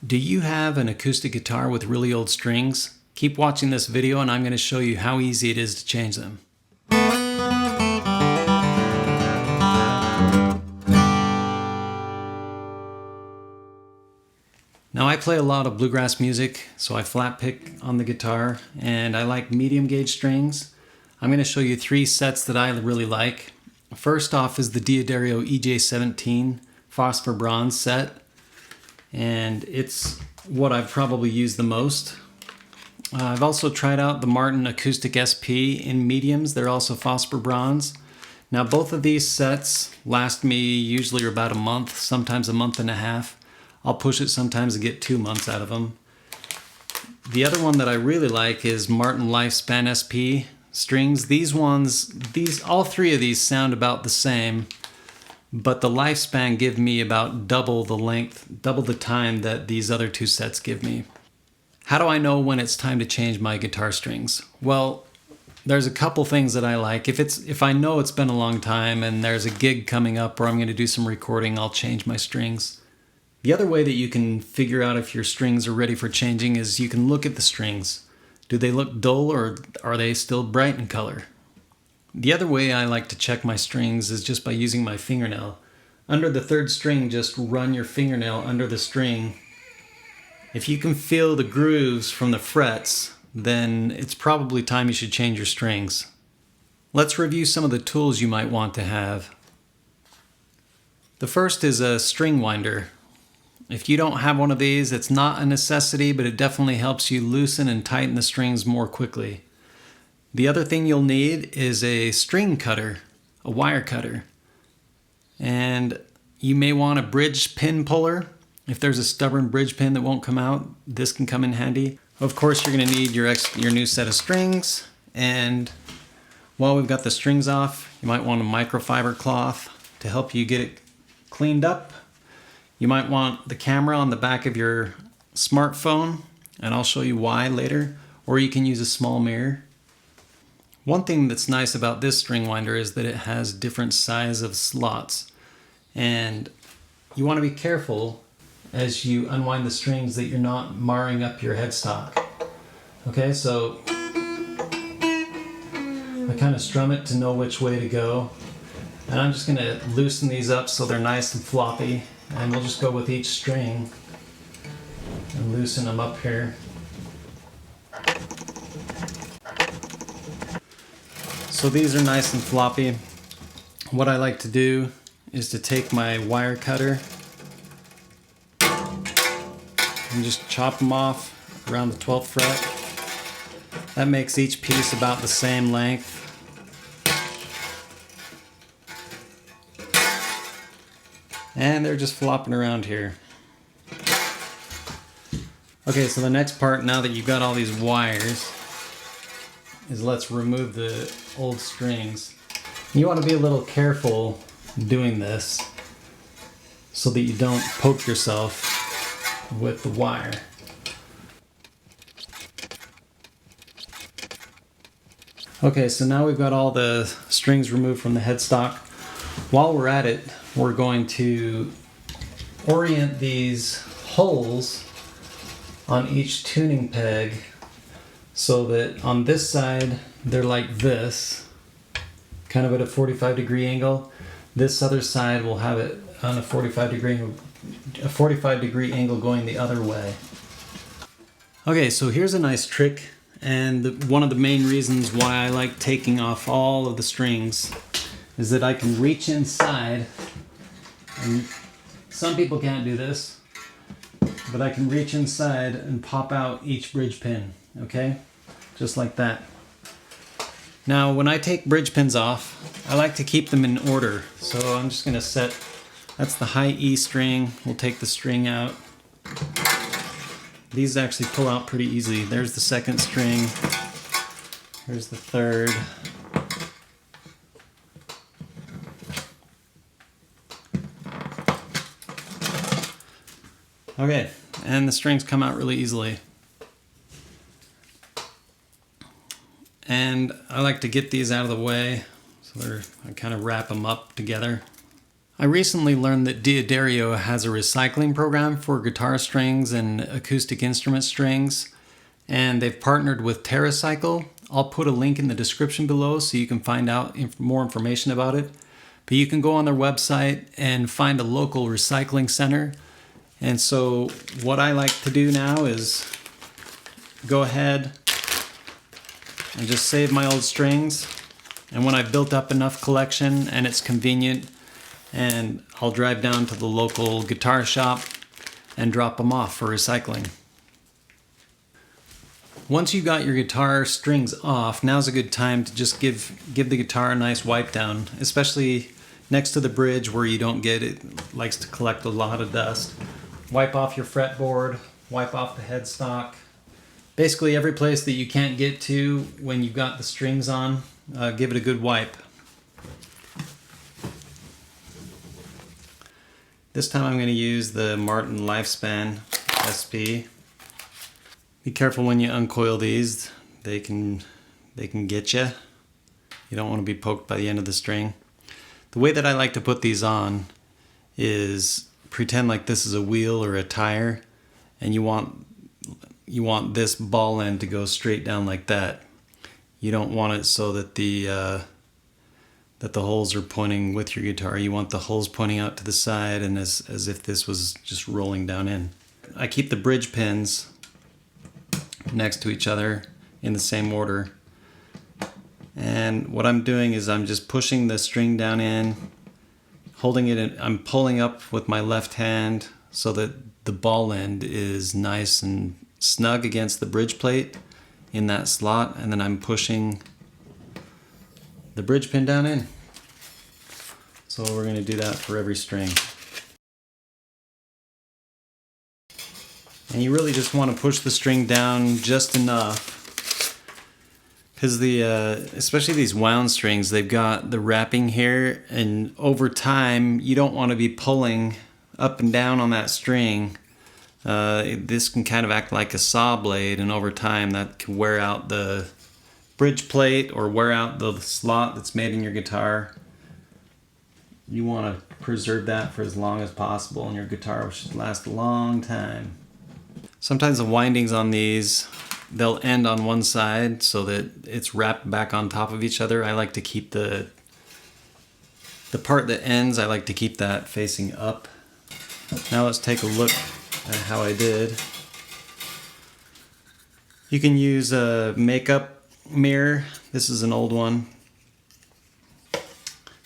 Do you have an acoustic guitar with really old strings? Keep watching this video and I'm going to show you how easy it is to change them. Now I play a lot of bluegrass music, so I flat pick on the guitar and I like medium gauge strings. I'm going to show you 3 sets that I really like. First off is the Diodario EJ17 Phosphor Bronze set, and it's what I've probably used the most. I've also tried out the Martin Acoustic SP in mediums. They're also Phosphor Bronze. Now both of these sets last me usually about a month, sometimes a month and a half. I'll push it sometimes to get 2 months out of them. The other one that I really like is Martin Lifespan SP strings. All 3 of these sound about the same, but the Lifespan give me about double the length, double the time that these other 2 sets give me. How do I know when it's time to change my guitar strings? Well, there's a couple things that I like. If I know it's been a long time and there's a gig coming up or I'm going to do some recording, I'll change my strings. The other way that you can figure out if your strings are ready for changing is you can look at the strings. Do they look dull or are they still bright in color? The other way I like to check my strings is just by using my fingernail. Under the 3rd string, just run your fingernail under the string. If you can feel the grooves from the frets, then it's probably time you should change your strings. Let's review some of the tools you might want to have. The first is a string winder. If you don't have one of these, it's not a necessity, but it definitely helps you loosen and tighten the strings more quickly. The other thing you'll need is a string cutter, a wire cutter. And you may want a bridge pin puller. If there's a stubborn bridge pin that won't come out, this can come in handy. Of course, you're going to need your new set of strings. And while we've got the strings off, you might want a microfiber cloth to help you get it cleaned up. You might want the camera on the back of your smartphone, and I'll show you why later. Or you can use a small mirror. One thing that's nice about this string winder is that it has different size of slots. And you want to be careful as you unwind the strings that you're not marring up your headstock. Okay, so I kind of strum it to know which way to go. And I'm just going to loosen these up so they're nice and floppy. And we'll just go with each string and loosen them up here. So these are nice and floppy. What I like to do is to take my wire cutter and just chop them off around the 12th fret. That makes each piece about the same length. And they're just flopping around here. Okay, so the next part, now that you've got all these wires, is let's remove the old strings. You want to be a little careful doing this so that you don't poke yourself with the wire. Okay, so now we've got all the strings removed from the headstock. While we're at it, we're going to orient these holes on each tuning peg so that on this side they're like this, kind of at a 45-degree angle. This other side will have it on a 45-degree angle going the other way. Okay, so here's a nice trick, and one of the main reasons why I like taking off all of the strings is that I can reach inside, and some people can't do this, but I can reach inside and pop out each bridge pin, okay? Just like that. Now, when I take bridge pins off, I like to keep them in order. So I'm just gonna set, that's the high E string. We'll take the string out. These actually pull out pretty easily. There's the 2nd string. There's the 3rd. Okay, and the strings come out really easily. And I like to get these out of the way, so I kind of wrap them up together. I recently learned that D'Addario has a recycling program for guitar strings and acoustic instrument strings, and they've partnered with TerraCycle. I'll put a link in the description below so you can find out more information about it. But you can go on their website and find a local recycling center. And so what I like to do now is go ahead and just save my old strings. And when I've built up enough collection and it's convenient, and I'll drive down to the local guitar shop and drop them off for recycling. Once you got your guitar strings off, now's a good time to just give the guitar a nice wipe down, especially next to the bridge where you don't get it, likes to collect a lot of dust. Wipe off your fretboard, wipe off the headstock. Basically every place that you can't get to when you've got the strings on, give it a good wipe. This time I'm going to use the Martin Lifespan SP. Be careful when you uncoil these. They can get you. You don't want to be poked by the end of the string. The way that I like to put these on is pretend like this is a wheel or a tire, and you want this ball end to go straight down like that. You don't want it so that the holes are pointing with your guitar. You want the holes pointing out to the side and as if this was just rolling down in. I keep the bridge pins next to each other in the same order. And what I'm doing is I'm just pushing the string down in, holding it in, I'm pulling up with my left hand so that the ball end is nice and snug against the bridge plate in that slot, and then I'm pushing the bridge pin down in. So we're going to do that for every string. And you really just want to push the string down just enough, because especially these wound strings, they've got the wrapping here, and over time you don't want to be pulling up and down on that string. This can kind of act like a saw blade, and over time that can wear out the bridge plate or wear out the slot that's made in your guitar. You want to preserve that for as long as possible, and your guitar should last a long time. Sometimes the windings on these, they'll end on one side so that it's wrapped back on top of each other. I like to keep the part that ends, I like to keep that facing up. Now let's take a look at how I did. You can use a makeup mirror. This is an old one.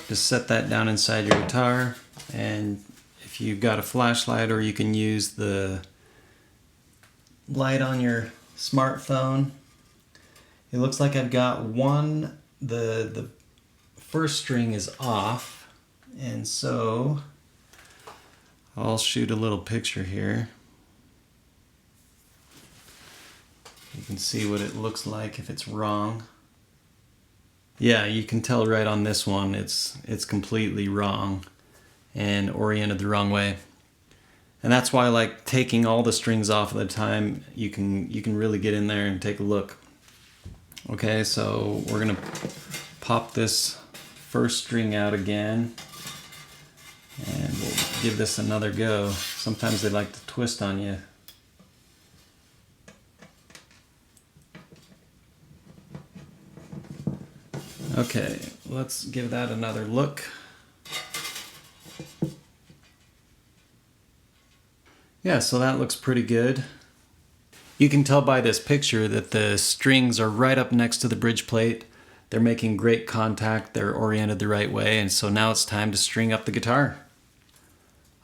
Just set that down inside your guitar, and if you've got a flashlight, or you can use the light on your smartphone. It looks like I've got one, the first string is off, and so I'll shoot a little picture here. You can see what it looks like if it's wrong. Yeah, you can tell right on this one it's completely wrong and oriented the wrong way. And that's why I like taking all the strings off at the time. You can really get in there and take a look. Okay, so we're gonna pop this first string out again, and we'll give this another go. Sometimes they like to twist on you. Okay, let's give that another look. Yeah, so that looks pretty good. You can tell by this picture that the strings are right up next to the bridge plate. They're making great contact, they're oriented the right way, and so now it's time to string up the guitar.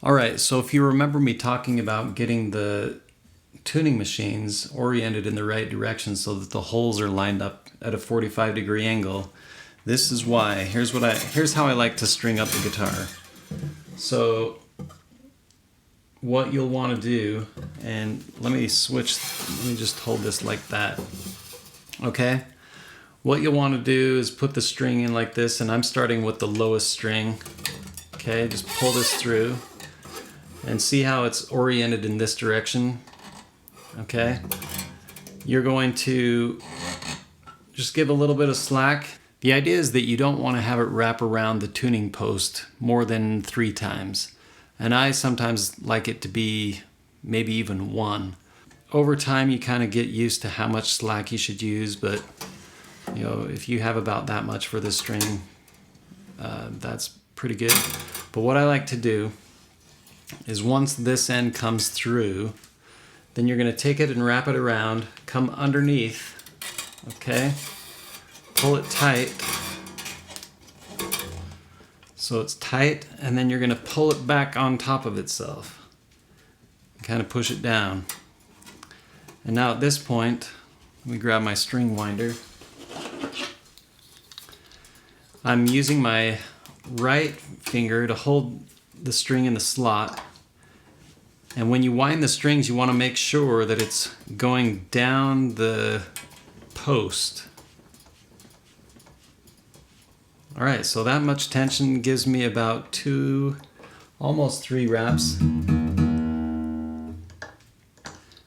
Alright, so if you remember me talking about getting the tuning machines oriented in the right direction so that the holes are lined up at a 45-degree angle, this is why. Here's how I like to string up the guitar. So what you'll want to do, and let me just hold this like that. Okay? What you'll want to do is put the string in like this, and I'm starting with the lowest string. Okay, just pull this through and see how it's oriented in this direction. Okay? You're going to just give a little bit of slack. The idea is that you don't want to have it wrap around the tuning post more than 3 times. And I sometimes like it to be maybe even 1. Over time you kind of get used to how much slack you should use, but you know, if you have about that much for this string, that's pretty good. But what I like to do is once this end comes through, then you're going to take it and wrap it around, come underneath, okay? Pull it tight so it's tight, and then you're going to pull it back on top of itself. Kind of push it down. And now at this point, let me grab my string winder. I'm using my right finger to hold the string in the slot. And when you wind the strings, you want to make sure that it's going down the post. All right, so that much tension gives me about 2, almost 3 wraps.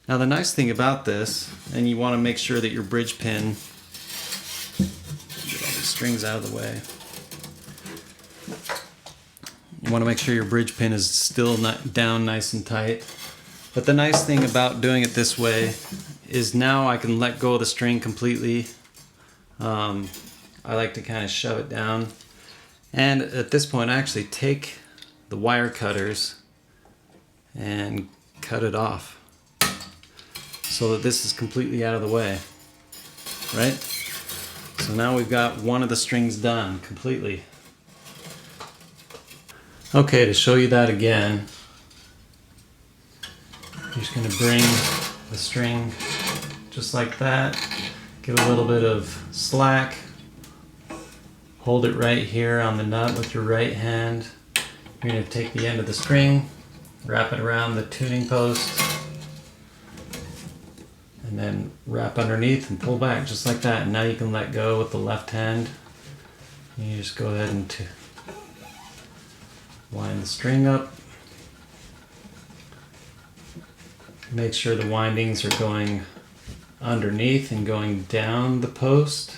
Now the nice thing about this, and you want to make sure that your bridge pin, get all these strings out of the way. You want to make sure your bridge pin is still down nice and tight. But the nice thing about doing it this way is now I can let go of the string completely. I like to kind of shove it down. And at this point I actually take the wire cutters and cut it off so that this is completely out of the way, right? So now we've got one of the strings done completely. Okay, to show you that again, you're just going to bring the string just like that, get a little bit of slack, hold it right here on the nut with your right hand. You're going to take the end of the string, wrap it around the tuning post, and then wrap underneath and pull back just like that. And now you can let go with the left hand. You just go ahead and wind the string up. Make sure the windings are going underneath and going down the post.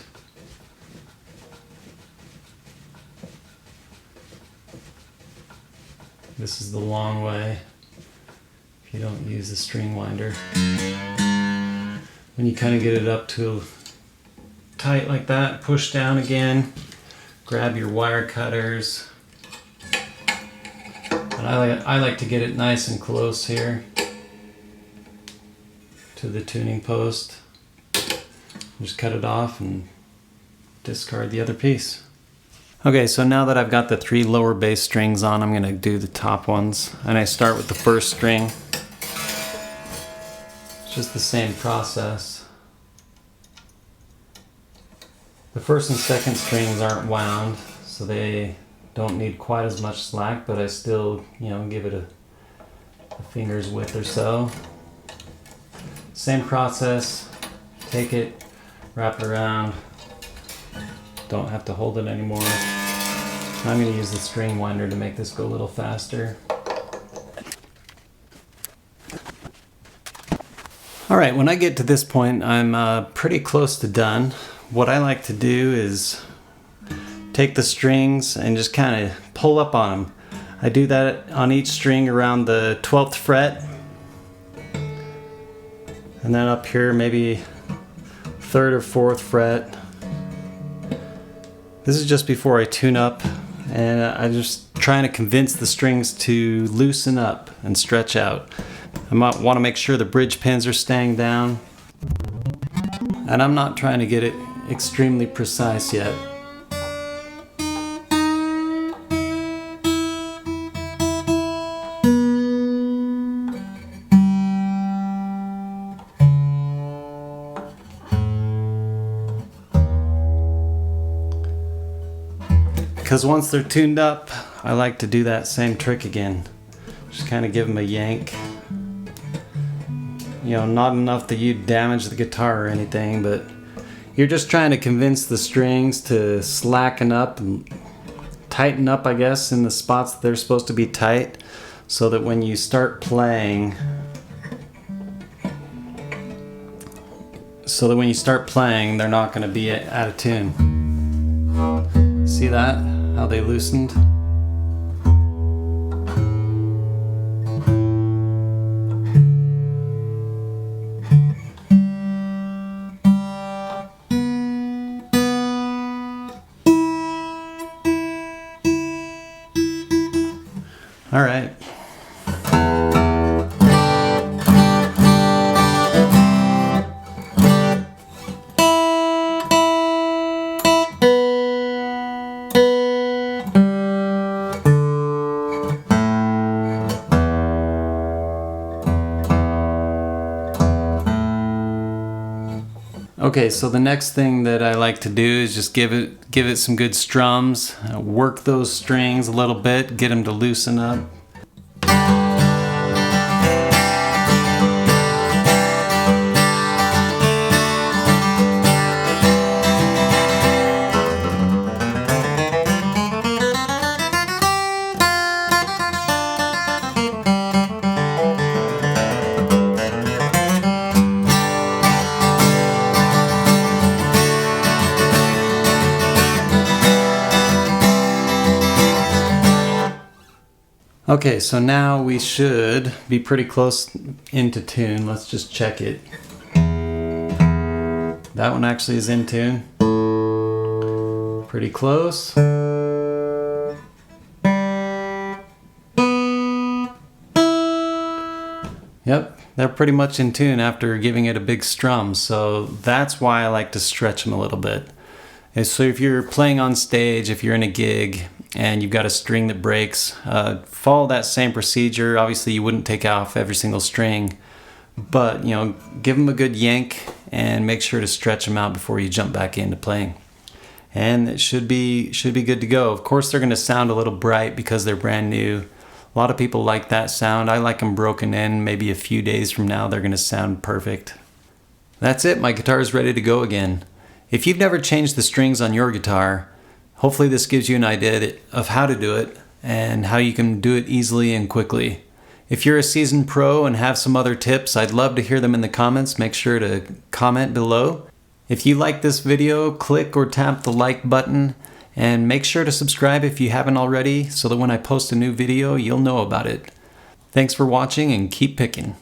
This is the long way if you don't use the string winder. When you kind of get it up to tight like that, push down again, grab your wire cutters. And I like to get it nice and close here to the tuning post. Just cut it off and discard the other piece. Okay, so now that I've got the 3 lower bass strings on, I'm going to do the top ones. And I start with the first string. It's just the same process. The first and second strings aren't wound, so they don't need quite as much slack, but I still, give it a finger's width or so. Same process, take it, wrap it around, don't have to hold it anymore. I'm going to use the string winder to make this go a little faster. Alright, when I get to this point, I'm pretty close to done. What I like to do is take the strings and just kind of pull up on them. I do that on each string around the 12th fret. And then up here maybe 3rd or 4th fret. This is just before I tune up, and I'm just trying to convince the strings to loosen up and stretch out. I might want to make sure the bridge pins are staying down. And I'm not trying to get it extremely precise yet. Because once they're tuned up, I like to do that same trick again. Just kind of give them a yank. Not enough that you damage the guitar or anything, but you're just trying to convince the strings to slacken up and tighten up, I guess, in the spots that they're supposed to be tight, so that when you start playing, they're not going to be out of tune. See that? How they loosened? All right. Okay, so the next thing that I like to do is just give it some good strums, work those strings a little bit, get them to loosen up. Okay, so now we should be pretty close into tune. Let's just check it. That one actually is in tune. Pretty close. Yep, they're pretty much in tune after giving it a big strum, so that's why I like to stretch them a little bit. And so if you're playing on stage, if you're in a gig, and you've got a string that breaks, follow that same procedure. Obviously you wouldn't take off every single string, but give them a good yank and make sure to stretch them out before you jump back into playing. And it should be good to go. Of course they're going to sound a little bright because they're brand new. A lot of people like that sound. I like them broken in. Maybe a few days from now they're going to sound perfect. That's it, my guitar is ready to go again. If you've never changed the strings on your guitar, hopefully this gives you an idea of how to do it and how you can do it easily and quickly. If you're a seasoned pro and have some other tips, I'd love to hear them in the comments. Make sure to comment below. If you like this video, click or tap the like button and make sure to subscribe if you haven't already so that when I post a new video, you'll know about it. Thanks for watching and keep picking.